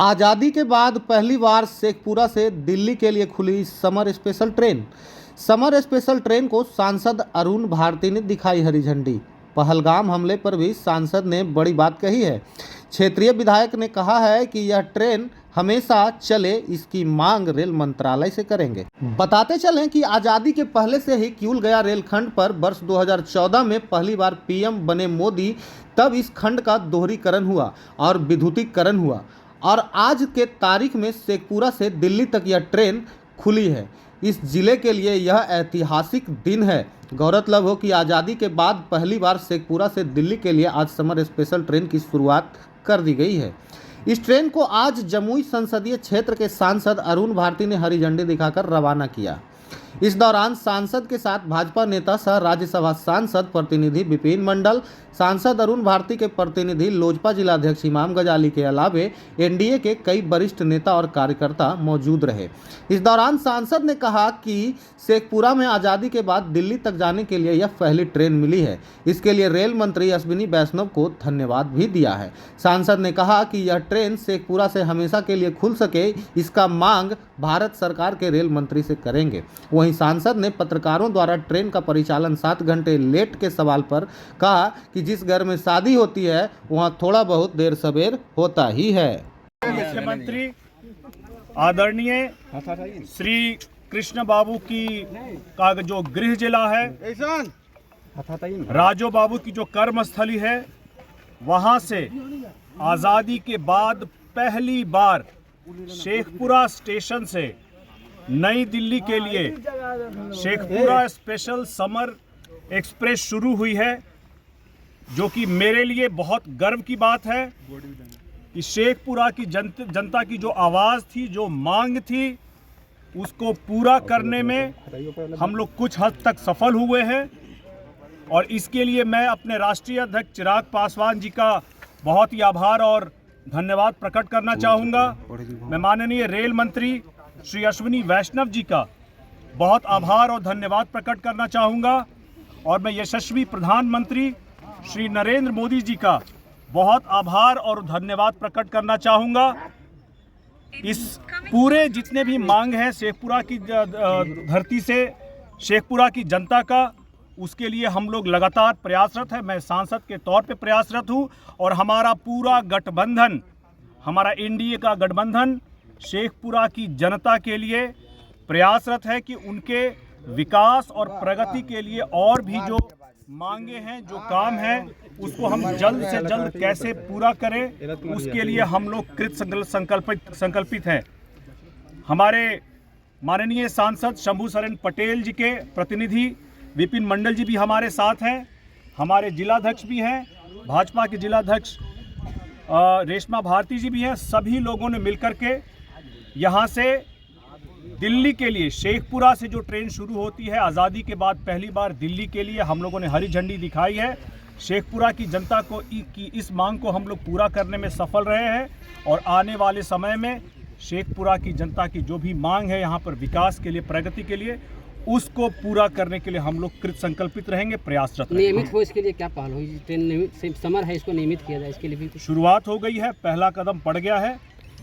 आज़ादी के बाद पहली बार शेखपुरा से दिल्ली के लिए खुली summer special train. Summer special train को सांसद अरुण भारती ने दिखाई हरी झंडी। पहलगाम हमले पर भी सांसद ने बड़ी बात कही है। क्षेत्रीय विधायक ने कहा है कि यह ट्रेन हमेशा चले, इसकी मांग रेल मंत्रालय से करेंगे। बताते चलें कि आज़ादी के पहले से ही किऊल गया रेलखंड पर वर्ष 2014 में पहली बार पीएम बने मोदी, तब इस खंड का दोहरीकरण हुआ और विद्युतीकरण हुआ और आज के तारीख में शेखपुरा से दिल्ली तक यह ट्रेन खुली है। इस जिले के लिए यह ऐतिहासिक दिन है। गौरतलब हो कि आज़ादी के बाद पहली बार शेखपुरा से दिल्ली के लिए आज समर स्पेशल ट्रेन की शुरुआत कर दी गई है। इस ट्रेन को आज जमुई संसदीय क्षेत्र के सांसद अरुण भारती ने हरी झंडी दिखाकर रवाना किया। इस दौरान सांसद के साथ भाजपा नेता सह राज्यसभा सांसद प्रतिनिधि विपिन मंडल, सांसद अरुण भारती के प्रतिनिधि लोजपा जिलाध्यक्ष इमाम गजाली के अलावे एनडीए के कई वरिष्ठ नेता और कार्यकर्ता मौजूद रहे। इस दौरान सांसद ने कहा कि शेखपुरा में आज़ादी के बाद दिल्ली तक जाने के लिए यह पहली ट्रेन मिली है। इसके लिए रेल मंत्री अश्विनी वैष्णव को धन्यवाद भी दिया है। सांसद ने कहा कि यह ट्रेन शेखपुरा से हमेशा के लिए खुल सके, इसका मांग भारत सरकार के रेल मंत्री से करेंगे। वहीं सांसद ने पत्रकारों द्वारा ट्रेन का परिचालन 7 घंटे लेट के सवाल पर कहा कि जिस घर में शादी होती है वहां थोड़ा बहुत देर सवेर होता ही है। मुख्यमंत्री आदरणीय श्री कृष्ण बाबू का जो गृह जिला है, राजो बाबू की जो कर्मस्थली है, वहां से आज़ादी के बाद पहली बार शेखपुरा स्टेशन से नई दिल्ली के लिए शेखपुरा स्पेशल समर एक्सप्रेस शुरू हुई है, जो कि मेरे लिए बहुत गर्व की बात है कि शेखपुरा की जनता की जो आवाज़ थी, जो मांग थी, उसको पूरा करने में हम लोग कुछ हद तक सफल हुए हैं। और इसके लिए मैं अपने राष्ट्रीय अध्यक्ष चिराग पासवान जी का बहुत ही आभार और धन्यवाद प्रकट करना चाहूँगा। मैं माननीय रेल मंत्री श्री अश्विनी वैष्णव जी का बहुत आभार और धन्यवाद प्रकट करना चाहूँगा और मैं यशस्वी प्रधानमंत्री श्री नरेंद्र मोदी जी का बहुत आभार और धन्यवाद प्रकट करना चाहूँगा। इस पूरे जितने भी मांग है शेखपुरा की धरती से, शेखपुरा की जनता का, उसके लिए हम लोग लगातार प्रयासरत है। मैं सांसद के तौर पे प्रयासरत हूँ और हमारा पूरा गठबंधन, हमारा एनडीए का गठबंधन शेखपुरा की जनता के लिए प्रयासरत है कि उनके विकास और प्रगति के लिए और भी जो मांगे हैं, जो काम है, उसको हम जल्द से जल्द कैसे पूरा करें, उसके लिए हम लोग कृत संकल्पित हैं। हमारे माननीय सांसद शंभू सरन पटेल जी के प्रतिनिधि विपिन मंडल जी भी हमारे साथ हैं। हमारे जिलाध्यक्ष भी हैं, भाजपा के जिलाध्यक्ष रेशमा भारती जी भी हैं। सभी लोगों ने मिलकर के यहाँ से दिल्ली के लिए, शेखपुरा से जो ट्रेन शुरू होती है आज़ादी के बाद पहली बार दिल्ली के लिए, हम लोगों ने हरी झंडी दिखाई है। शेखपुरा की जनता को की इस मांग को हम लोग पूरा करने में सफल रहे हैं और आने वाले समय में शेखपुरा की जनता की जो भी मांग है यहाँ पर विकास के लिए, प्रगति के लिए, उसको पूरा करने के लिए हम लोग कृत संकल्पित रहेंगे, प्रयासरत रहेंगे। नियमित हो इसके लिए क्या पहल होगी? ट्रेन नियमित समर है, इसको नियमित किया जाए, इसके लिए भी शुरुआत हो गई है, पहला कदम पड़ गया है।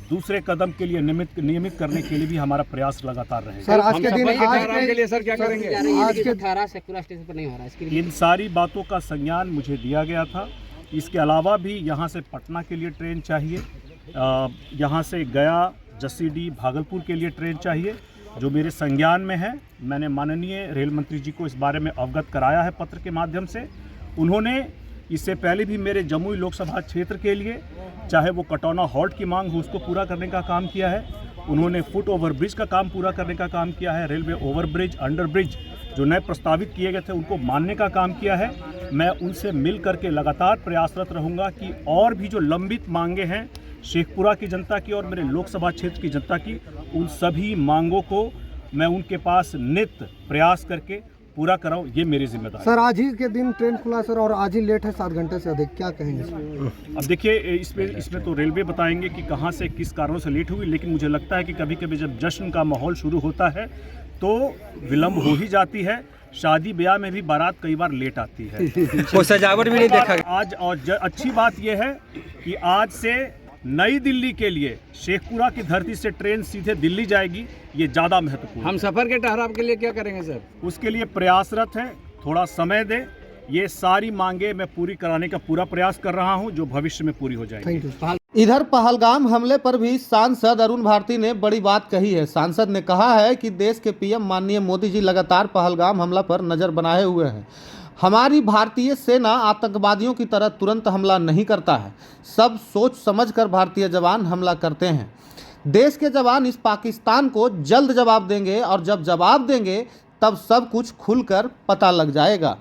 दूसरे कदम के लिए नियमित करने के लिए भी हमारा प्रयास लगातार रहेगा। सर आज के दिन के लिए सर क्या करेंगे? आज के 18 शेखपुरा स्टेशन पर नहीं हो रहा है, इसके लिए इन सारी बातों का संज्ञान मुझे दिया गया था। इसके अलावा भी यहाँ से पटना के लिए ट्रेन चाहिए, यहाँ से गया, जसीडीह, भागलपुर के लिए ट्रेन चाहिए, जो मेरे संज्ञान में है। मैंने माननीय रेल मंत्री जी को इस बारे में अवगत कराया है पत्र के माध्यम से। उन्होंने इससे पहले भी मेरे जमुई लोकसभा क्षेत्र के लिए, चाहे वो कटौना हॉल्ट की मांग हो, उसको पूरा करने का काम किया है। उन्होंने फुट ओवर ब्रिज का काम पूरा करने का काम किया है। Railway over bridge, under bridge जो नए प्रस्तावित किए गए थे, उनको मानने का काम किया है। मैं उनसे मिल करके लगातार प्रयासरत रहूँगा कि और भी जो लंबित मांगे हैं शेखपुरा की जनता की और मेरे लोकसभा क्षेत्र की जनता की, उन सभी मांगों को मैं उनके पास नित्य प्रयास करके पूरा कराऊं, ये मेरी जिम्मेदारी। सर आज ही के दिन ट्रेन खुला सर, और आज ही लेट है 7 घंटे से अधिक, क्या कहेंगे सर? अब देखिए, इसमें तो रेलवे बताएंगे कि कहाँ से किस कारणों से लेट हुई, लेकिन मुझे लगता है कि कभी कभी जब जश्न का माहौल शुरू होता है तो विलम्ब हो ही जाती है। शादी ब्याह में भी बारात कई बार लेट आती है। कोई सजावट भी नहीं देखा आज और अच्छी बात यह है कि आज से नई दिल्ली के लिए शेखपुरा की धरती से ट्रेन सीधे दिल्ली जाएगी, ये ज़्यादा महत्वपूर्ण हम सफ़र के ठहराव के लिए क्या करेंगे सर? उसके लिए प्रयासरत हैं, थोड़ा समय दें। ये सारी मांगे मैं पूरी कराने का पूरा प्रयास कर रहा हूं, जो भविष्य में पूरी हो जाएगी। Thank you. इधर पहलगाम हमले पर भी सांसद अरुण भारती ने बड़ी बात कही है। सांसद ने कहा है कि देश के पीएम माननीय मोदी जी लगातार पहलगाम हमला पर नजर बनाए हुए हैं। हमारी भारतीय सेना आतंकवादियों की तरह तुरंत हमला नहीं करता है, सब सोच समझकर भारतीय जवान हमला करते हैं। देश के जवान इस पाकिस्तान को जल्द जवाब देंगे और जब जवाब देंगे तब सब कुछ खुलकर पता लग जाएगा।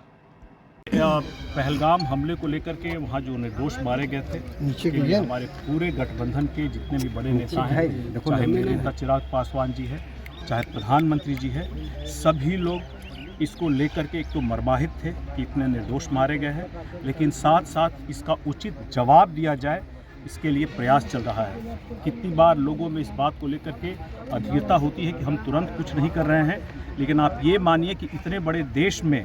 पहलगाम हमले को लेकर के वहाँ जो निर्दोष मारे गए थे, नीचे के लिए हमारे पूरे गठबंधन के जितने भी बड़े नेता हैं, चाहे मेरे नेता चिराग पासवान जी है, चाहे प्रधानमंत्री जी है, सभी लोग इसको लेकर के एक तो मर्माहित थे कि इतने निर्दोष मारे गए हैं, लेकिन साथ साथ इसका उचित जवाब दिया जाए, इसके लिए प्रयास चल रहा है। कितनी बार लोगों में इस बात को लेकर के अधीरता होती है कि हम तुरंत कुछ नहीं कर रहे हैं, लेकिन आप ये मानिए कि इतने बड़े देश में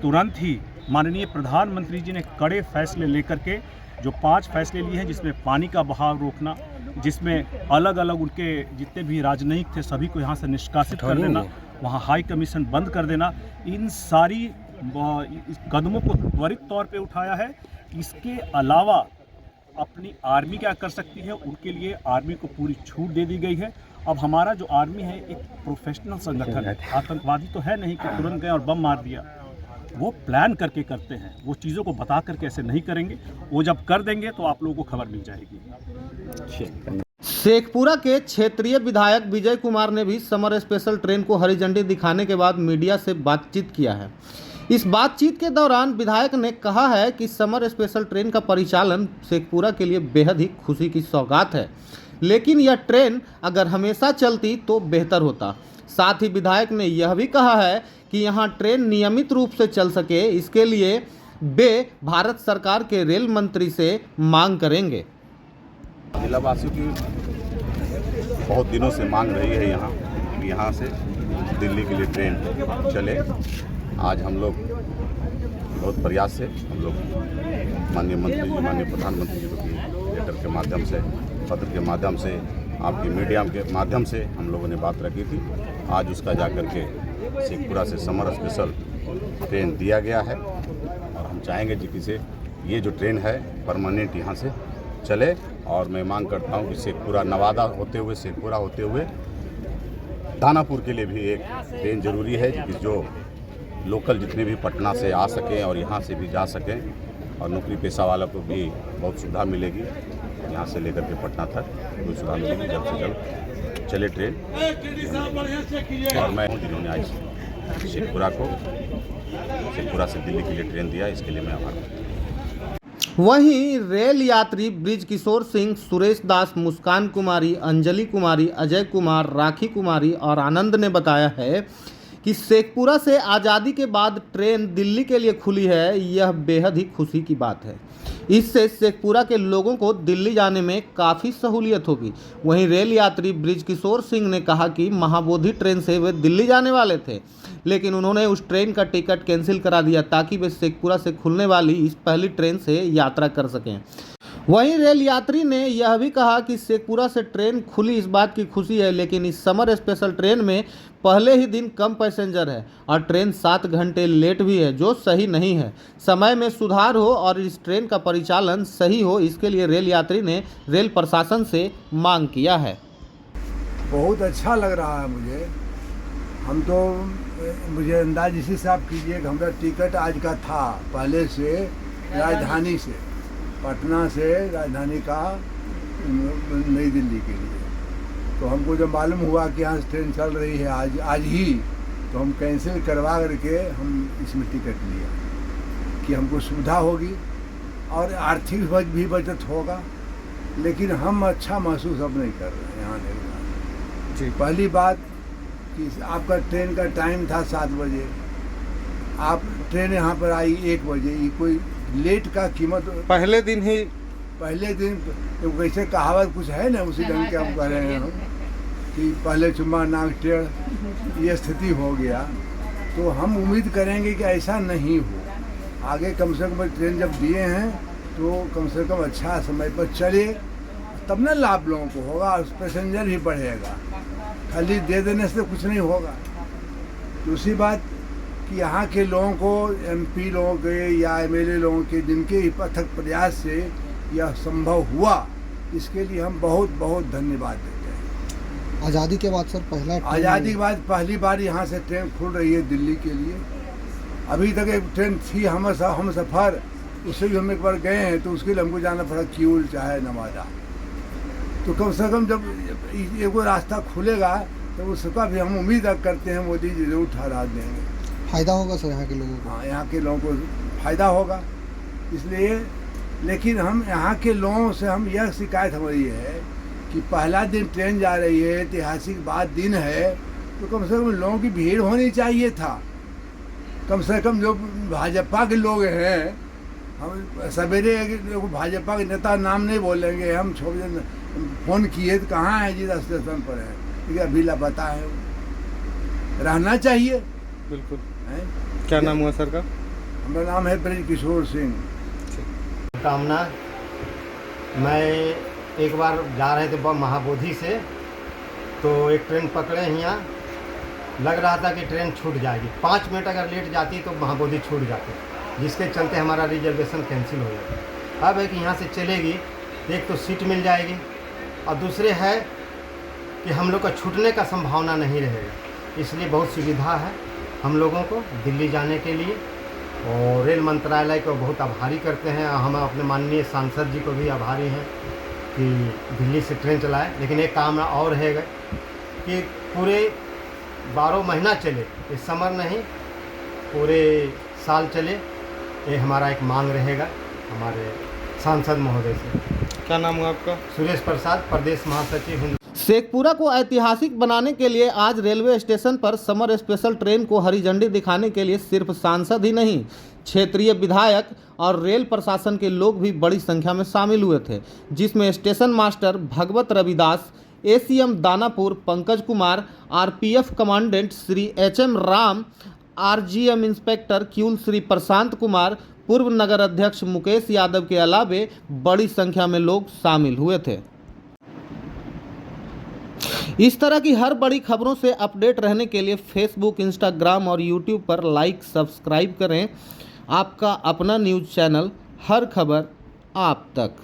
तुरंत ही माननीय प्रधानमंत्री जी ने कड़े फैसले लेकर के जो 5 फैसले लिए हैं, जिसमें पानी का बहाव रोकना, जिसमें अलग अलग उनके जितने भी राजनयिक थे सभी को यहाँ से निष्कासित कर देना, वहाँ हाई कमीशन बंद कर देना, इन सारी कदमों को त्वरित तौर पे उठाया है। इसके अलावा अपनी आर्मी क्या कर सकती है, उनके लिए आर्मी को पूरी छूट दे दी गई है। अब हमारा जो आर्मी है एक प्रोफेशनल संगठन है, आतंकवादी तो है नहीं कि तुरंत गए और बम मार दिया। वो प्लान करके करते हैं, वो चीज़ों को बता करके ऐसे नहीं करेंगे। वो जब कर देंगे तो आप लोगों को खबर मिल जाएगी। शेखपुरा के क्षेत्रीय विधायक विजय कुमार ने भी समर स्पेशल ट्रेन को हरी झंडी दिखाने के बाद मीडिया से बातचीत किया है। इस बातचीत के दौरान विधायक ने कहा है कि समर स्पेशल ट्रेन का परिचालन शेखपुरा के लिए बेहद ही खुशी की सौगात है, लेकिन यह ट्रेन अगर हमेशा चलती तो बेहतर होता। साथ ही विधायक ने यह भी कहा है कि यहाँ ट्रेन नियमित रूप से चल सके, इसके लिए वे भारत सरकार के रेल मंत्री से मांग करेंगे। जिलावासियों की बहुत दिनों से मांग रही है यहाँ से दिल्ली के लिए ट्रेन चले। आज हम लोग बहुत प्रयास से हम लोग माननीय मंत्री जी, माननीय प्रधानमंत्री जी को लेटर के माध्यम से, पत्र के माध्यम से, आपकी मीडिया के माध्यम से हम लोगों ने बात रखी थी। आज उसका जाकर के शेखपुरा से समर स्पेशल ट्रेन दिया गया है और हम चाहेंगे जी कि से ये जो ट्रेन है परमानेंट यहाँ से चले। और मैं मांग करता हूँ कि शेखपुरा नवादा होते हुए, शेखपुरा होते हुए दानापुर के लिए भी एक ट्रेन ज़रूरी है कि जो लोकल जितने भी पटना से आ सकें और यहाँ से भी जा सकें, और नौकरी पेशा वालों को भी बहुत सुविधा मिलेगी। यहाँ से लेकर के पटना तक कोई सुविधा मिलेगी, जल्द से जल्द चले ट्रेन। और मैं जिन्होंने आज शेखपुरा से दिल्ली के लिए ट्रेन दिया, इसके लिए मैं आभार। वहीं रेल यात्री ब्रिज किशोर सिंह, सुरेश दास, मुस्कान कुमारी, अंजलि कुमारी, अजय कुमार, राखी कुमारी और आनंद ने बताया है कि शेखपुरा से आज़ादी के बाद ट्रेन दिल्ली के लिए खुली है, यह बेहद ही खुशी की बात है। इससे शेखपुरा के लोगों को दिल्ली जाने में काफ़ी सहूलियत होगी। वहीं रेल यात्री ब्रिज किशोर सिंह ने कहा कि महाबोधि ट्रेन से वे दिल्ली जाने वाले थे, लेकिन उन्होंने उस ट्रेन का टिकट कैंसिल करा दिया ताकि वे शेखपुरा से खुलने वाली इस पहली ट्रेन से यात्रा कर सकें। वहीं रेल यात्री ने यह भी कहा कि शेखपुरा से ट्रेन खुली इस बात की खुशी है, लेकिन इस समर स्पेशल ट्रेन में पहले ही दिन कम पैसेंजर है और ट्रेन 7 घंटे लेट भी है, जो सही नहीं है। समय में सुधार हो और इस ट्रेन का परिचालन सही हो, इसके लिए रेल यात्री ने रेल प्रशासन से मांग किया है। बहुत अच्छा लग रहा है मुझे अंदाज इसी से आप कीजिए कि हमारा टिकट आज का था पहले से, राजधानी से, पटना से राजधानी का नई दिल्ली के लिए। तो हमको जब मालूम हुआ कि यहाँ से ट्रेन चल रही है आज ही, तो हम कैंसिल करवा करके हम इसमें टिकट लिया कि हमको सुविधा होगी और आर्थिक भी बचत होगा। लेकिन हम अच्छा महसूस अब नहीं कर रहे हैं यहाँ नहीं। पहली बात कि आपका ट्रेन का टाइम था 7 बजे, आप ट्रेन यहाँ पर आई 1 बजे, ये कोई लेट का कीमत पहले दिन तो वैसे कहावत कुछ है ना, उसी ढंग के हम कह रहे हैं कि पहले चुम्मा नाक टेढ़, ये स्थिति हो गया। तो हम उम्मीद करेंगे कि ऐसा नहीं हो। आगे कम से कम ट्रेन जब दिए हैं तो कम से कम अच्छा समय पर चले, तब ना लाभ लोगों को होगा और पैसेंजर ही बढ़ेगा। खाली दे देने से कुछ नहीं होगा। दूसरी बात कि यहाँ के लोगों को, एमपी लोगों के या एमएलए लोगों के, जिनके अथक प्रयास से यह संभव हुआ, इसके लिए हम बहुत बहुत धन्यवाद देते हैं। आज़ादी के बाद सर आज़ादी के बाद पहली बार यहाँ से ट्रेन खुल रही है दिल्ली के लिए। अभी तक एक ट्रेन थी हम सफ़र, उससे भी हम एक बार गए हैं, तो उसके लिए हमको जाना पड़ा किऊल चाहे नवादा। तो कम से कम जब एक रास्ता खुलेगा तो उसका भी हम उम्मीद करते हैं मोदी जी जरूर ठहरा देंगे। फ़ायदा होगा सर यहाँ के लोगों को? हाँ, यहाँ के लोगों को फ़ायदा होगा। इसलिए लेकिन हम यहाँ के लोगों से हम यह शिकायत हो रही है कि पहला दिन ट्रेन जा रही है, ऐतिहासिक बात दिन है, तो कम से कम लोगों की भीड़ होनी चाहिए था। कम से कम जो भाजपा के लोग हैं, हम सवेरे भाजपा के नेता नाम नहीं बोलेंगे, हम फ़ोन किए तो कहाँ है जी, स्टेशन पर है, ठीक है, अभी लापता है। रहना चाहिए। बिल्कुल। है? क्या नाम हुआ सर का? हमारा नाम है ब्रज किशोर सिंह। कामना, मैं एक बार जा रहे थे महाबोधि से, तो एक ट्रेन पकड़े यहाँ, लग रहा था कि ट्रेन छूट जाएगी। 5 मिनट अगर लेट जाती तो महाबोधि छूट जाती, जिसके चलते हमारा रिजर्वेशन कैंसिल हो जाता। अब है कि यहाँ से चलेगी, एक तो सीट मिल जाएगी और दूसरे है कि हम लोग का छूटने का संभावना नहीं रहेगा। इसलिए बहुत सुविधा है हम लोगों को दिल्ली जाने के लिए, और रेल मंत्रालय को बहुत आभारी करते हैं। हम अपने माननीय सांसद जी को भी आभारी हैं कि दिल्ली से ट्रेन चलाए। लेकिन एक काम और है कि पूरे 12 महीना चले, ये समर नहीं, पूरे साल चले, ये हमारा एक मांग रहेगा हमारे सांसद महोदय से। क्या नाम हुआ आपका? सुरेश प्रसाद, प्रदेश महासचिव हिंद। शेखपुरा को ऐतिहासिक बनाने के लिए आज रेलवे स्टेशन पर समर स्पेशल ट्रेन को हरी झंडी दिखाने के लिए सिर्फ सांसद ही नहीं, क्षेत्रीय विधायक और रेल प्रशासन के लोग भी बड़ी संख्या में शामिल हुए थे, जिसमें station master Bhagwat Ravidas, ACM Danapur Pankaj Kumar, RPF commandant Shri HM Ram, RGM inspector Kiul Shri Prashant Kumar, पूर्व नगर अध्यक्ष मुकेश यादव के अलावे बड़ी संख्या में लोग शामिल हुए थे। इस तरह की हर बड़ी खबरों से अपडेट रहने के लिए फेसबुक, इंस्टाग्राम और यूट्यूब पर लाइक, सब्सक्राइब करें। आपका अपना न्यूज़ चैनल, हर खबर आप तक।